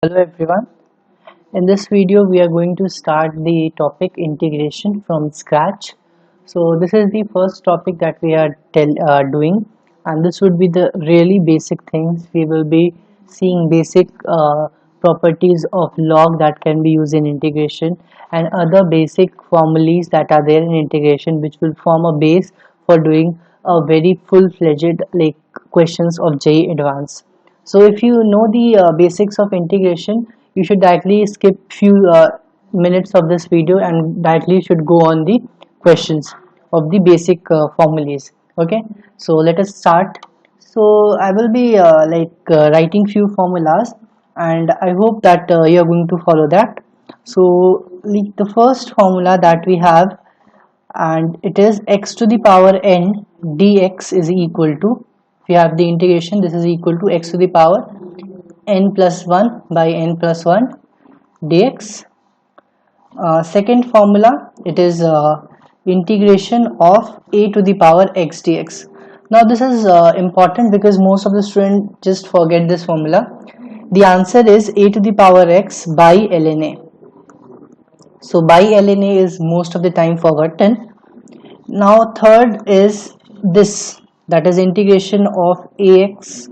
Hello everyone. In this video we are going to start the topic integration from scratch. So this is the first topic that we are doing, and this would be the really basic things. We will be seeing basic properties of log that can be used in integration and other basic formulas that are there in integration, which will form a base for doing a very full-fledged like questions of JEE Advanced. So if you know the basics of integration, you should directly skip few minutes of this video and directly should go on the questions of the basic formulas. Okay, so let us start. So I will be writing few formulas, and I hope that you are going to follow that. So like the first formula that we have, and it is x to the power n dx is equal to, if you have the integration, this is equal to x to the power n plus 1 by n plus 1 dx. Second formula, it is integration of a to the power x dx. Now this is important because most of the students just forget this formula. The answer is a to the power x by ln a. So by ln a is most of the time forgotten. Now third is this, that is integration of ax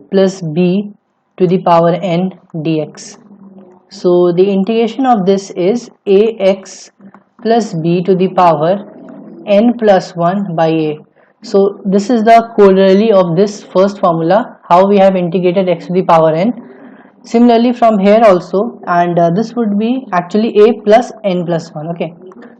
plus b to the power n dx. So the integration of this is ax plus b to the power n plus 1 by a. So this is the corollary of this first formula, how we have integrated x to the power n. Similarly from here also, and this would be actually a plus n plus 1. Okay,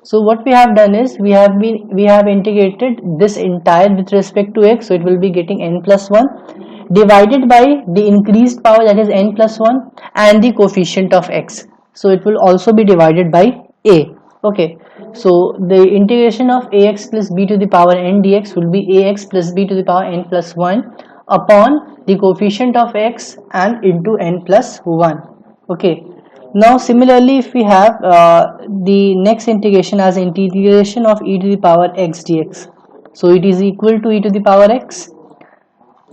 so what we have done is we have integrated this entire with respect to x, so it will be getting n plus 1 divided by the increased power, that is n plus 1, and the coefficient of x, so it will also be divided by a. Okay, so the integration of ax plus b to the power n dx will be ax plus b to the power n plus 1 upon the coefficient of x and into n plus 1. Okay, now similarly if we have the next integration as integration of e to the power x dx, so it is equal to e to the power x.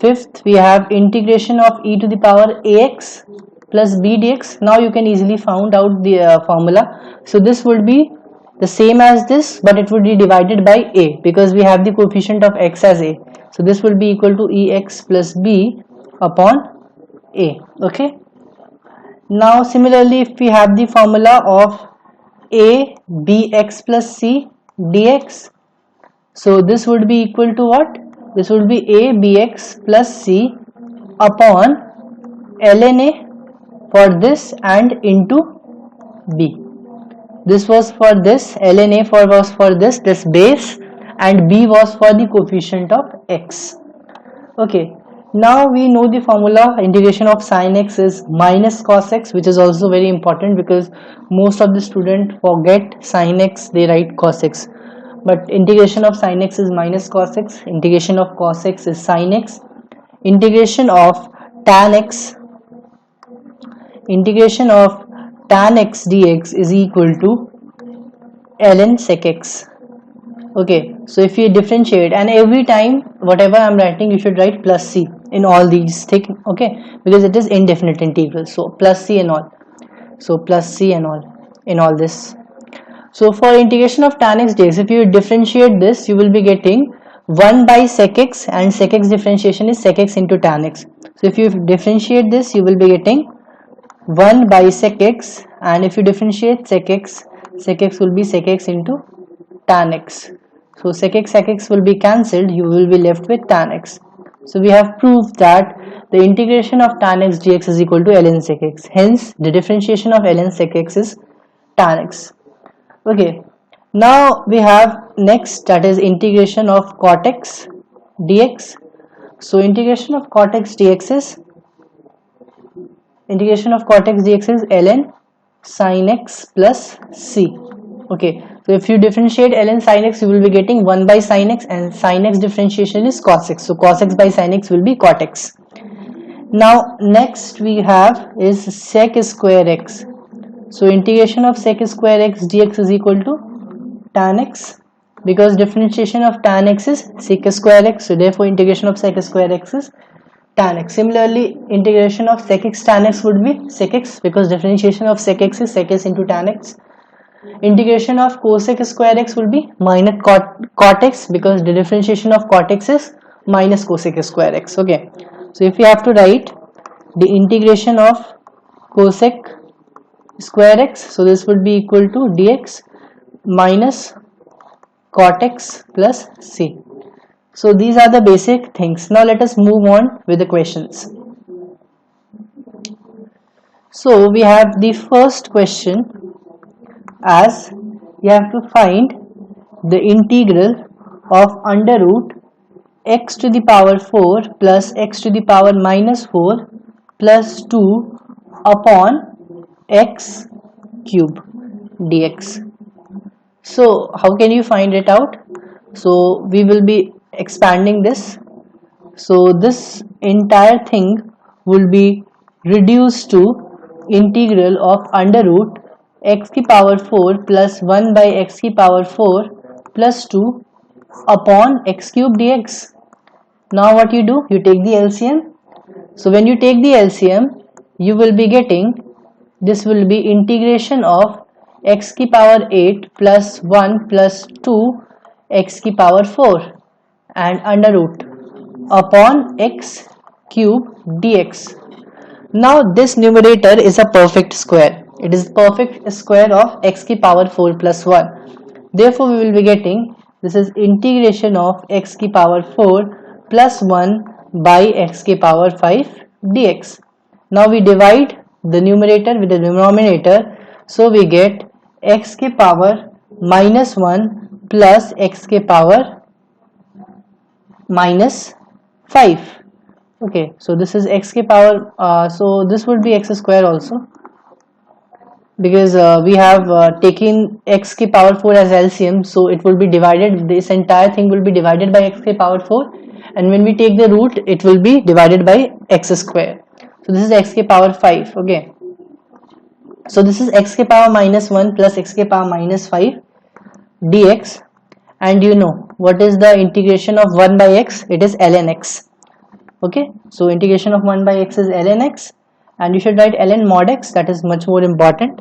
Fifth, we have integration of e to the power ax plus b dx. Now you can easily find out the formula. So this would be the same as this, but it would be divided by a because we have the coefficient of x as a. So this will be equal to ex plus b upon a. Okay. Now similarly, if we have the formula of a bx plus c dx, so this would be equal to what? This would be a bx plus c upon ln a for this and into b. This was for this, ln a was for this base, and b was for the coefficient of x. Okay, now we know the formula. Integration of sin x is minus cos x, which is also very important because most of the students forget sin x, they write cos x. But integration of sin x is minus cos x, integration of cos x is sin x, integration of tan x, integration of tan x dx is equal to ln sec x. Okay, so if you differentiate, and every time whatever I'm writing you should write plus c in all these things, okay, because it is indefinite integral, so plus c and all, so plus c and all in all this. So for integration of tan x dx, if you differentiate this, you will be getting 1 by sec x, and sec x differentiation is sec x into tan x. So if you differentiate this, you will be getting 1 by sec x, and if you differentiate sec x will be sec x into tan x. So sec x will be cancelled, you will be left with tan x. So we have proved that the integration of tan x dx is equal to ln sec x. Hence the differentiation of ln sec x is tan x. Okay, now we have next, that is integration of cot x dx. So integration of cot x dx is ln sin x plus c. Okay, so if you differentiate ln sin x, you will be getting 1 by sin x, and sin x differentiation is cos x, so cos x by sin x will be cot x. Now next we have is sec square x. So integration of sec square x dx is equal to tan x, because differentiation of tan x is sec square x, so therefore integration of sec square x is tan x. Similarly, integration of sec x tan x would be sec x, because differentiation of sec x is sec x into tan x. Integration of cosec square x will be minus cot x, because the differentiation of cot x is minus cosec square x. Okay, so if you have to write the integration of cosec square x, so this would be equal to dx minus cot x plus c. So these are the basic things. Now let us move on with the questions. So we have the first question, as you have to find the integral of under root x to the power 4 plus x to the power minus 4 plus 2 upon x cube dx. So how can you find it out? So we will be expanding this. So this entire thing will be reduced to integral of under root x की power 4 plus 1 by x की power 4 plus 2 upon x cube dx. Now what you do? You take the LCM. So when you take the LCM, you will be getting, this will be integration of x की power 8 plus 1 plus 2 x की power 4 and under root upon x cube dx. Now this numerator is a perfect square. It is perfect square of x की power 4 plus 1. Therefore we will be getting, this is integration of x की power 4 plus 1 by x की power 5 dx. Now we divide the numerator with the denominator, so we get x की power minus 1 plus x की power minus 5. Okay, so this is x की power, so this would be x square also, because we have taken x की power 4 as LCM, so it will be divided, this entire thing will be divided by x की power 4, and when we take the root it will be divided by x square. So this is x की power 5. Okay, so this is x की power minus 1 plus x की power minus 5 dx, and you know what is the integration of 1 by x? It is ln x. Okay, so integration of 1 by x is ln x, and you should write ln mod x, that is much more important.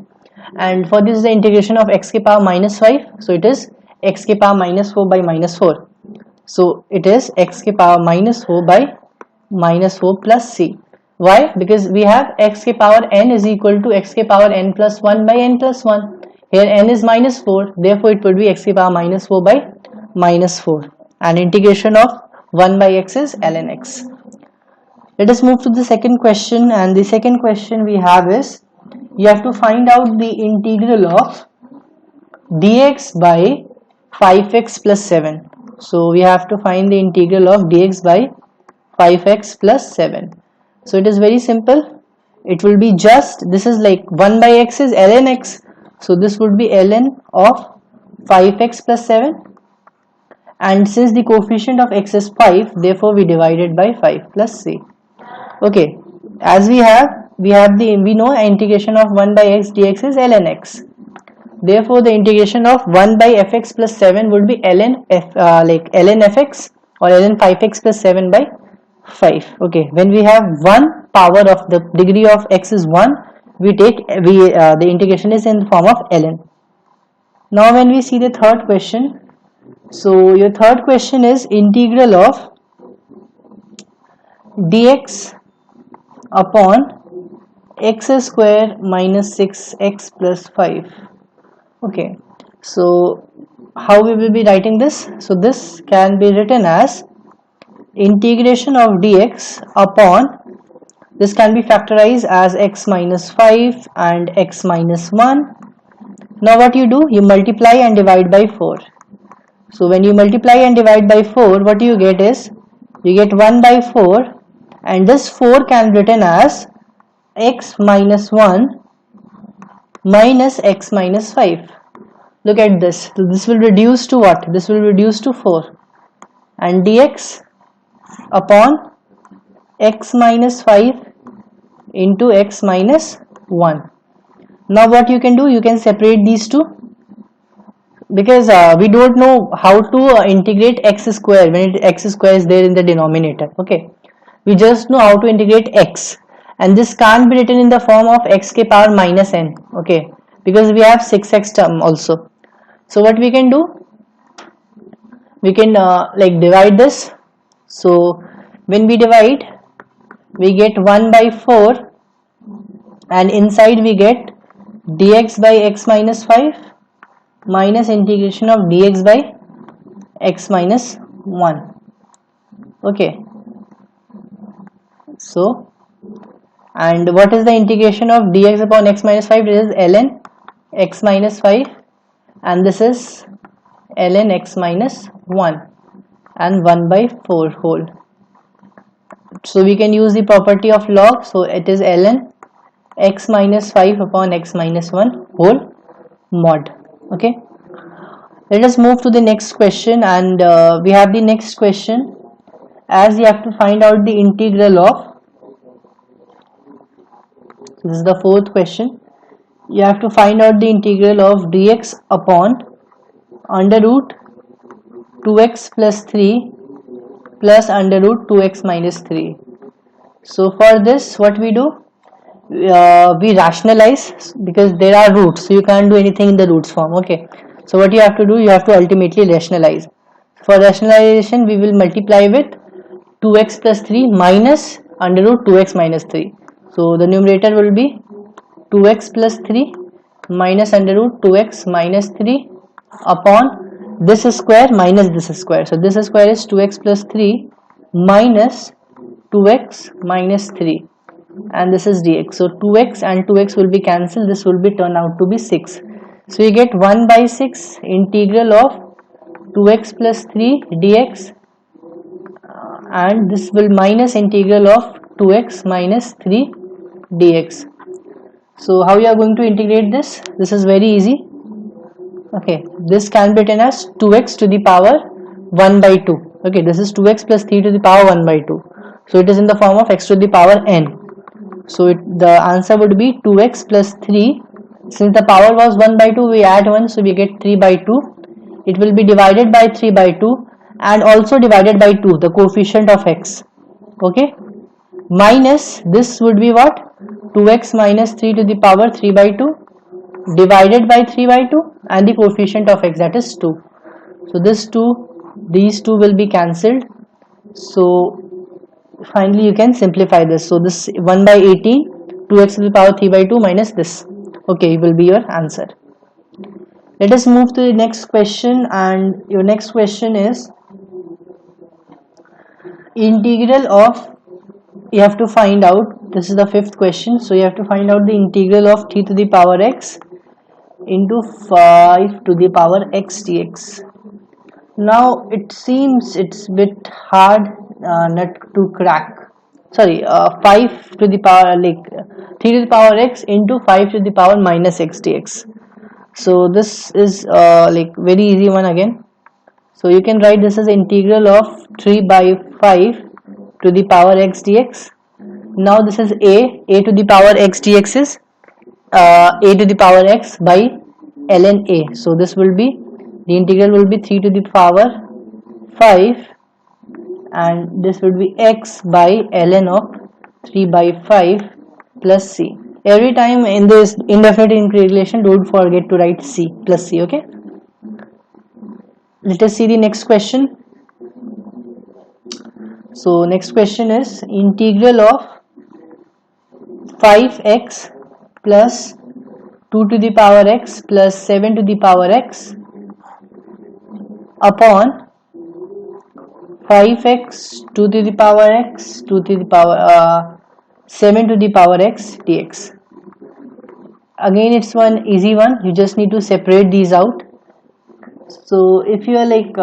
And for this, the integration of x की power minus 5, so it is x की power minus 4 by minus 4. So it is x की power minus 4 by minus 4 plus c. Why? Because we have x की power n is equal to x की power n plus 1 by n plus 1. Here n is minus 4, therefore it would be x की power minus 4 by minus 4, and integration of 1 by x is ln x. Let us move to the second question, and the second question we have is, you have to find out the integral of dx by 5x plus 7. So we have to find the integral of dx by 5x plus 7. So it is very simple. It will be just, this is like 1 by x is ln x, so this would be ln of 5x plus 7, and since the coefficient of x is 5, therefore we divide it by 5 plus c. Okay, as we know integration of 1 by x dx is ln x. Therefore the integration of 1 by fx plus 7 would be ln fx or ln 5x plus 7 by 5. Okay, when we have 1 power of the degree of x is 1, the integration is in the form of ln. Now when we see the third question, so your third question is integral of dx upon x square minus 6x plus 5. Okay, so how we will be writing this? So this can be written as integration of dx upon, this can be factorized as x minus 5 and x minus 1. Now what you do? You multiply and divide by 4. So when you multiply and divide by 4, what you get is, you get 1 by 4, and this 4 can be written as x minus 1 minus x minus 5. Look at this. So this will reduce to what? This will reduce to 4, and dx upon x minus 5 into x minus 1. Now what you can do? You can separate these two, because we don't know how to integrate x square when x square is there in the denominator. Okay, We just know how to integrate x, and this can't be written in the form of x k power minus n, okay, because we have 6x term also. So what we can do, we can like divide this. So when we divide, we get 1 by 4, and inside we get dx by x minus 5 minus integration of dx by x minus 1. Okay, so, and what is the integration of dx upon x minus 5? This is ln x minus 5, and this is ln x minus 1, and 1 by 4 whole. So we can use the property of log, so it is ln x minus 5 upon x minus 1 whole mod. Okay, let us move to the next question, and we have the next question, as you have to find out the integral of, so this is the fourth question, you have to find out the integral of dx upon under root 2x plus 3 plus under root 2x minus 3. So for this, what we do, we rationalize, because there are roots, so you can't do anything in the roots form. Okay, so what you have to do, you have to ultimately rationalize. For rationalization, we will multiply with 2x plus 3 minus under root 2x minus 3. So the numerator will be 2x plus 3 minus under root 2x minus 3 upon this square minus this square. So this square is 2x plus 3 minus 2x minus 3, and this is dx. So 2x and 2x will be cancelled, this will be turn out to be 6. So you get 1 by 6 integral of 2x plus 3 dx, and this will minus integral of 2x minus 3 dx. So how you are going to integrate this? This is very easy. Okay, this can be written as 2x to the power 1 by 2. Okay, this is 2x plus 3 to the power 1 by 2. So it is in the form of x to the power n. So the answer would be 2x plus 3. Since the power was 1 by 2, we add 1, so we get 3 by 2. It will be divided by 3 by 2 and also divided by 2, the coefficient of x. Okay, minus this would be what? 2x minus 3 to the power 3 by 2 divided by 3 by 2 and the coefficient of x, that is 2. So these two will be cancelled. So finally you can simplify this. So this 1 by 18, 2x to the power 3 by 2 minus this. Okay, will be your answer. Let us move to the next question, and your next question is integral of, you have to find out, this is the fifth question, so you have to find out the integral of t to the power x into 5 to the power x dx. Now it seems it's a bit hard nut to crack. Sorry, 5 to the power, like 3 to the power x into 5 to the power minus x dx. So this is like very easy one again. So you can write this as integral of 3 by 5 to the power x dx. Now this is a to the power x dx is a to the power x by ln a. So this will be, the integral will be 3 to the power 5, and this would be x by ln of 3 by 5 plus c. Every time in this indefinite integration, don't forget to write c plus c. Okay, let us see the next question. So next question is integral of 5x plus 2 to the power x plus 7 to the power x upon 5x 2 to the power x 2 to the power 7 to the power x dx. Again, it's one easy one, you just need to separate these out. So if you are like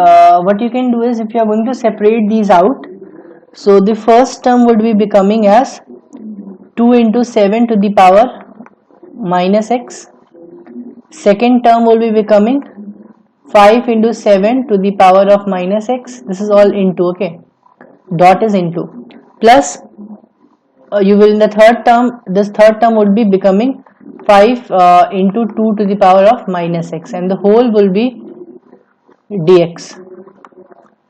what you can do is, if you are going to separate these out, so the first term would be becoming as 2 into 7 to the power minus x. Second term will be becoming 5 into 7 to the power of minus x. This is all into, okay, dot is into, plus you will in the third term, this third term would be becoming 5 into 2 to the power of minus x, and the whole will be dx.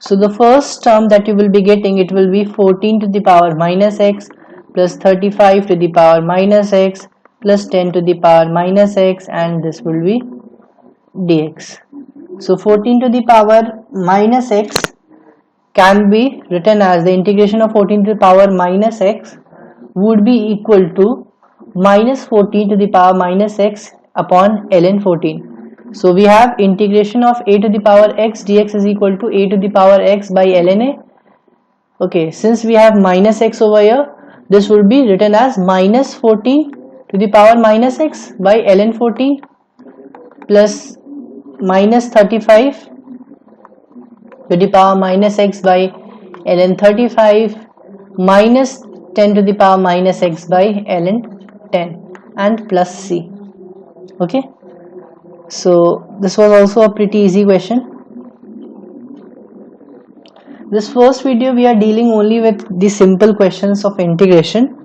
So the first term that you will be getting, it will be 14 to the power minus x plus 35 to the power minus x plus 10 to the power minus x, and this will be dx. So 14 to the power minus x can be written as the integration of 14 to the power minus x would be equal to minus 14 to the power minus x upon ln 14. So we have integration of a to the power x dx is equal to a to the power x by ln a. Okay, since we have minus x over here, this would be written as minus 14 to the power minus x by ln 14 plus minus 35 to the power minus x by ln 35 minus 10 to the power minus x by ln 10 and plus c. Okay, so this was also a pretty easy question. This first video we are dealing only with the simple questions of integration,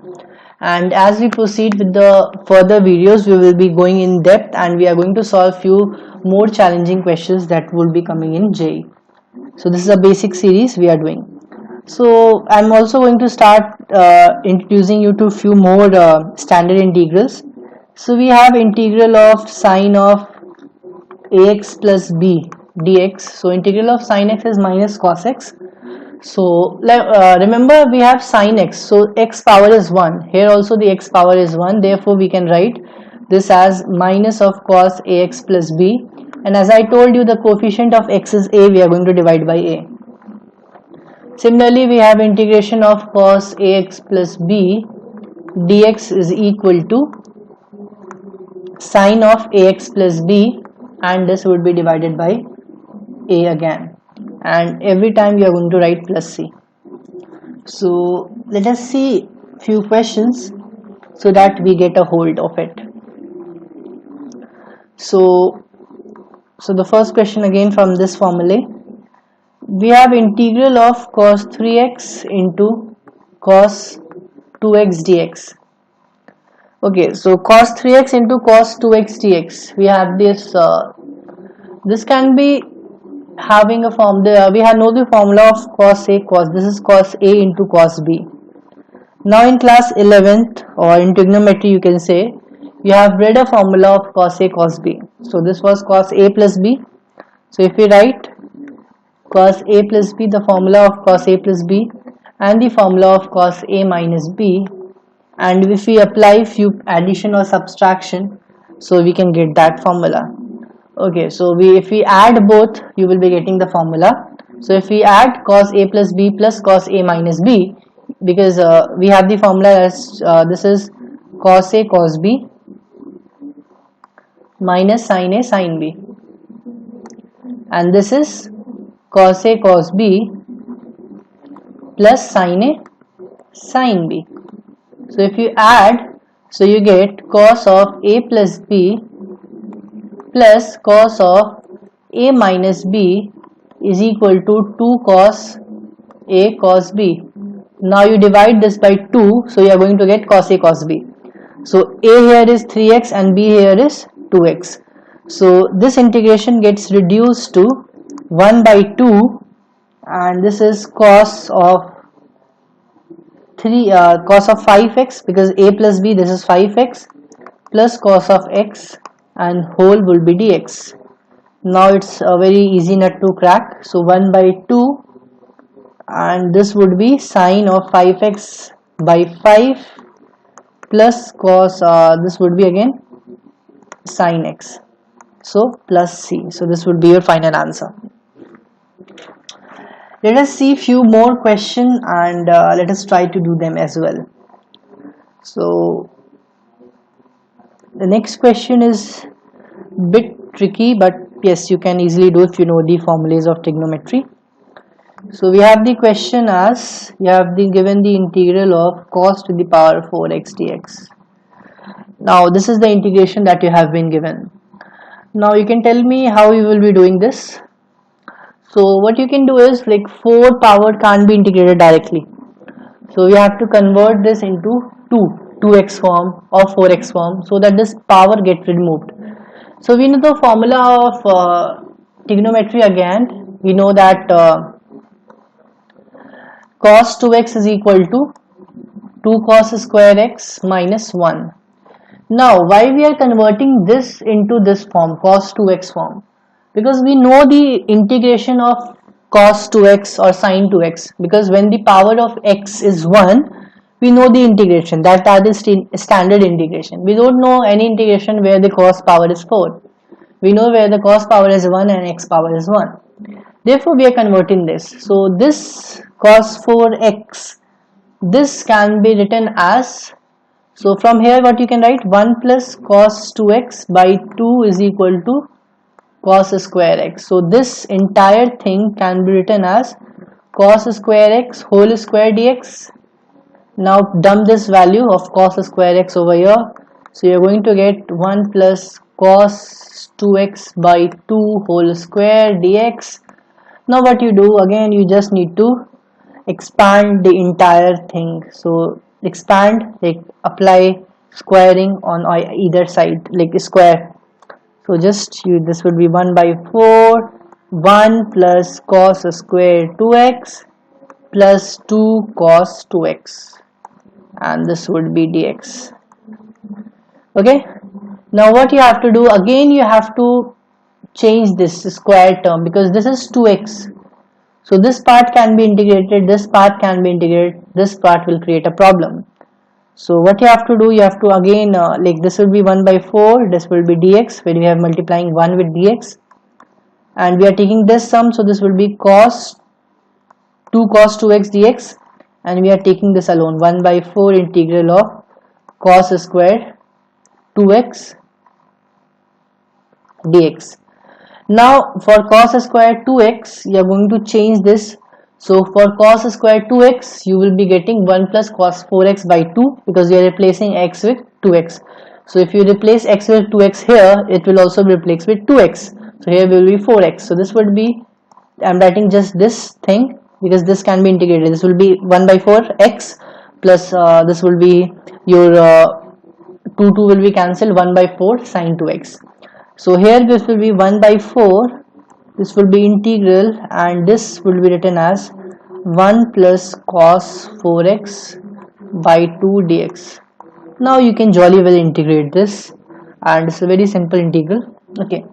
and as we proceed with the further videos we will be going in depth and we are going to solve few more challenging questions that will be coming in JEE. So this is a basic series we are doing. So I'm also going to start introducing you to few more standard integrals. So we have integral of sine of ax plus b dx. So integral of sine x is minus cos x. So remember we have sine x, so x power is 1. Here also the x power is 1, therefore we can write this as minus of cos ax plus b, and as I told you the coefficient of x is a, we are going to divide by a. Similarly we have integration of cos ax plus b dx is equal to sine of ax plus b, and this would be divided by a again, and every time you are going to write plus c. So let us see few questions so that we get a hold of it. So the first question again from this formula, we have integral of cos 3x into cos 2x dx. Okay, so cos 3x into cos 2x dx, we have this this can be having a formula. We have know the formula of cos a cos, this is cos a into cos b. Now in class 11th or in trigonometry you can say, you have read a formula of cos a cos b. So this was cos a plus b. So if we write cos a plus b, the formula of cos a plus b and the formula of cos a minus b, and if we apply few addition or subtraction, so we can get that formula. Okay, so if we add both, you will be getting the formula. So if we add cos a plus b plus cos a minus b, because we have the formula as this is cos a cos b minus sin a sin b, and this is cos a cos b plus sin a sin b. So if you add, so you get cos of a plus b plus cos of a minus b is equal to 2 cos a cos b. Now you divide this by 2, so you are going to get cos a cos b. So a here is 3x and b here is 2x. So this integration gets reduced to 1 by 2, and this is cos of cos of 5x, because a plus b, this is 5x plus cos of x, and whole will be dx. Now it's a very easy nut to crack. So 1 by 2, and this would be sine of 5x by 5 plus cos, this would be again sin x, so plus c. So this would be your final answer. Let us see few more questions and let us try to do them as well. So the next question is bit tricky, but yes, you can easily do if you know the formulas of trigonometry. So we have the question as, you have given the integral of cos to the power 4x dx. Now this is the integration that you have been given. Now you can tell me how you will be doing this. So what you can do is, like 4 power can't be integrated directly, so we have to convert this into 2x form or 4x form, so that this power gets removed. So we know the formula of trigonometry again. We know that cos 2x is equal to 2 cos square x minus 1. Now, why we are converting this into this form, cos 2x form? Because we know the integration of cos 2x or sin 2x, because when the power of x is 1, we know the integration, that are the standard integration. We don't know any integration where the cos power is 4. We know where the cos power is 1 and x power is 1. Therefore, we are converting this. So, this cos 4x, this can be written as, so from here what you can write, 1 plus cos 2x by 2 is equal to cos square x. So this entire thing can be written as cos square x whole square dx. Now dump this value of cos square x over here. So you're going to get 1 plus cos 2x by 2 whole square dx. Now what you do, again you just need to expand the entire thing. So expand, like apply squaring on either side, like square. So just this would be 1 by 4, 1 plus cos square 2x plus 2 cos 2x, and this would be dx. Okay, now what you have to do, again you have to change this square term, because this is 2x. So this part can be integrated, this part can be integrated, this part will create a problem. So what you have to do, you have to again, like this will be 1 by 4, this will be dx, where we have multiplying 1 with dx. And we are taking this sum, so this will be cos 2 cos 2x dx. And we are taking this alone, 1 by 4 integral of cos square 2x dx. Now for cos square 2x, you are going to change this. So for cos square 2x, you will be getting 1 plus cos 4x by 2, because you are replacing x with 2x. So if you replace x with 2x here, it will also be replaced with 2x. So here will be 4x. So this would be, I am writing just this thing because this can be integrated. This will be 1 by 4 x plus this will be your 2 will be cancelled, 1 by 4 sine 2x. So here this will be 1 by 4, this will be integral, and this will be written as 1 plus cos 4x by 2 dx. Now you can jolly well integrate this, and it's a very simple integral. Okay,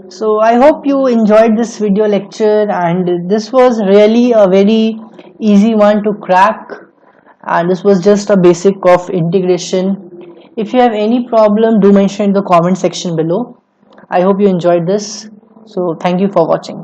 so I hope you enjoyed this video lecture, and this was really a very easy one to crack, and this was just a basic of integration. If you have any problem, do mention in the comment section below. I hope you enjoyed this. So thank you for watching.